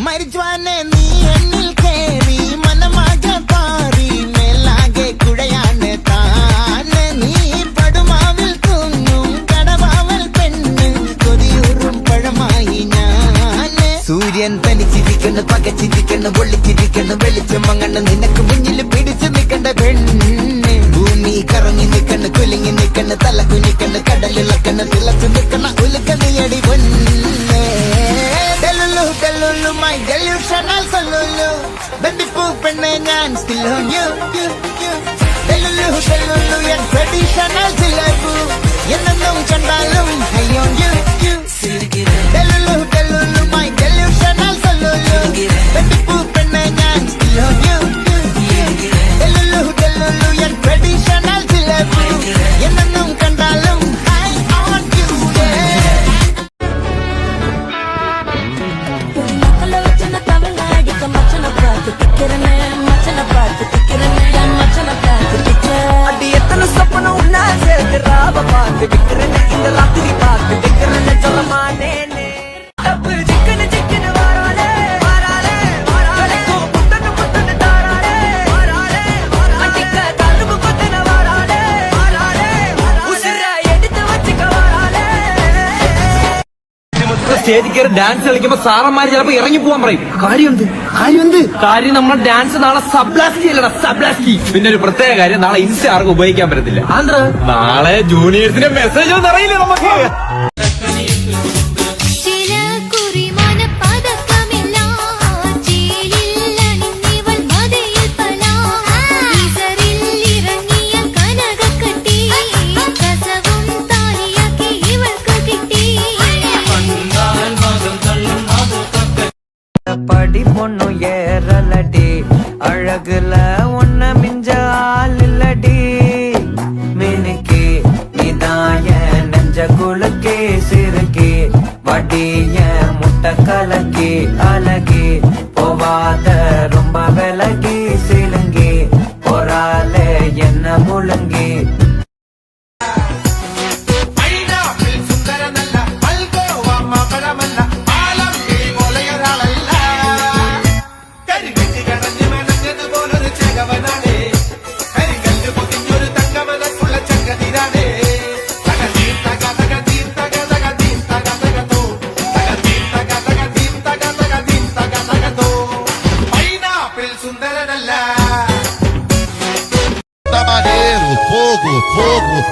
മരിച്ചുവാനെ നീ എന്നിൽ കേറി മനമാകെ പാറി മേലാകെ കുഴയാണ് താനെ നീ പടുമാവിൽ തൂങ്ങും കടവാവൽ പെണ്ണ് കൊതിയൂറും പഴമായി ഞാന് സൂര്യൻ തനിച്ചിരിക്കണ് പകച്ചിരിക്കണ് പൊള്ളിച്ചിരിക്കണ് വെളിച്ചം മങ്ങണ് നിനക്ക് മുന്നിൽ പിടിച്ചു നിൽക്കണ്ട പെണ്ണ് ഭൂമി കറങ്ങി നിൽക്കണ് കുലുങ്ങി നിൽക്കണ് തല കുനിക്കണ് കടലിളക്കണ് തിളച്ചു നിൽക്കണ ഉലുക്കണിയടി പൊന്ന് Delulu, my delusional solulu Baby poop and I'm still on you Delulu, yan traditional silabu Yananong chandalum, I on you Delulu, my delusional solulu Baby poop and I'm still on you Delulu, yan traditional silabu Yananong chandalum, I on you സ്റ്റേജിൽ കയറി dance കളിക്കുമ്പോ സാറന്മാര് ചിലപ്പോ ഇറങ്ങി പോവാൻ പറയും. കാര്യം നമ്മുടെ dance നാളെ സബ്ലാസ്കി അല്ലടാ, സബ്ലാസ്കി. പിന്നെ ഒരു പ്രത്യേക കാര്യം, നാളെ ഇൻസ്റ്റ ആർക്കും ഉപയോഗിക്കാൻ പറ്റത്തില്ല. നാളെ ജൂനിയേഴ്സിന്റെ മെസ്സേജ് ഒന്നും അറിയില്ല നമുക്ക്. படி பொண்ணு ஏறலடி அழகுல ஒன்ன மிஞ்ச ஆள் இல்லடி மினுக்கி நீதாய நெஞ்ச குலுக்கி சிறுக்கி வடிய முட்டை கலக்கி அழகி போவாத ரொம்ப விலகி சிலுங்கி போறாலே என்ன முழுங்கி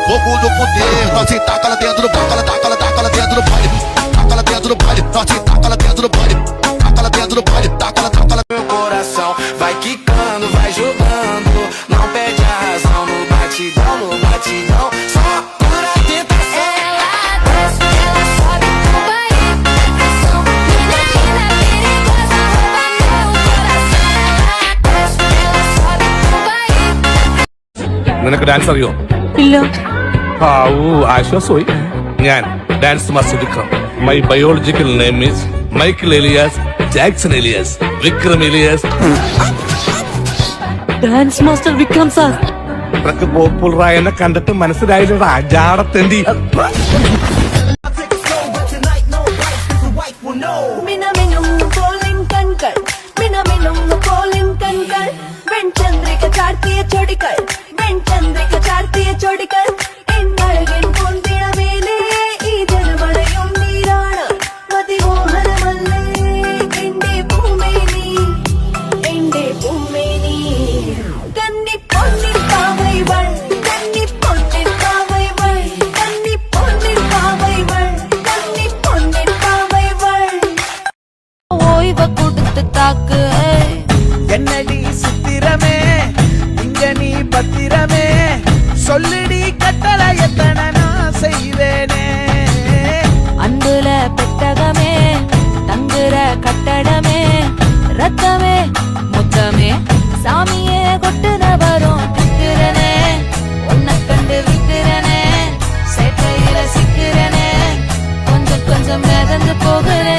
Fogo do poder, nós se taca lá dentro do taca lá dentro do baile, taca lá dentro do baile, nós se taca lá dentro do baile, taca lá dentro do baile, taca lá. Meu coração vai quicando, vai jogando, não perde a razão no batidão, só por a tentação. Ela desce, ela sobe no baile, pressão, menina perigosa, rouba meu coração. Ela desce, ela sobe no baile. നിനക്ക് dance അറിയോ? ഇല്ല. ആശ്വാസമായി. ഞാൻ dance master Vikram. My biological name is Michael alias Jackson alias Vikram alias. Dance master Vikram sir. ഇതൊക്കെ പോപ്പുലറായ എന്നെ കണ്ടിട്ട് മനസ്സിലായില്ലടാ ജാടത്തേണ്ടി. മിനമിനും പോലിൻ കൺകൾ, മിനമിനും പോലിൻ കൺകൾ, വെൺചന്ദ്രിക ചാർത്തിയ ചൊടികൾ, വെൺചന്ദ്രിക ചാർത്തിയ ചൊടികൾ, എന്നഴകൻ പൊന്തിടമേലേ ഈ ജനമഴയും നീരാണ് മതിമോഹനമല്ലേ എന്റെ പൂമേനി, എന്റെ പൂമേനി. കന്നി പൊന്നിൻ പാവൈവൾ, കന്നി പൊന്നിൻ പാവൈവൾ, കന്നി പൊന്നിൻ പാവൈവൾ, കന്നി പൊന്നിൻ പാവൈവൾ. ஓய்வ கொடுத்து தாக்கு என்னடி சித்திரமே இங்க நீ பத்திரமே சொல்லிடி கட்டளை எத்தனை நான் செய்வேனே. அன்புல பெட்டகமே தங்குற கட்டடமே ரத்தமே முத்தமே சாமியே கொட்டுன வரும் திக்கிறனே உன்னை கண்டு விக்கிறனே சேட்டையில சிக்கிறனே கொஞ்சம் கொஞ்சம் மிதந்து போகிறனே.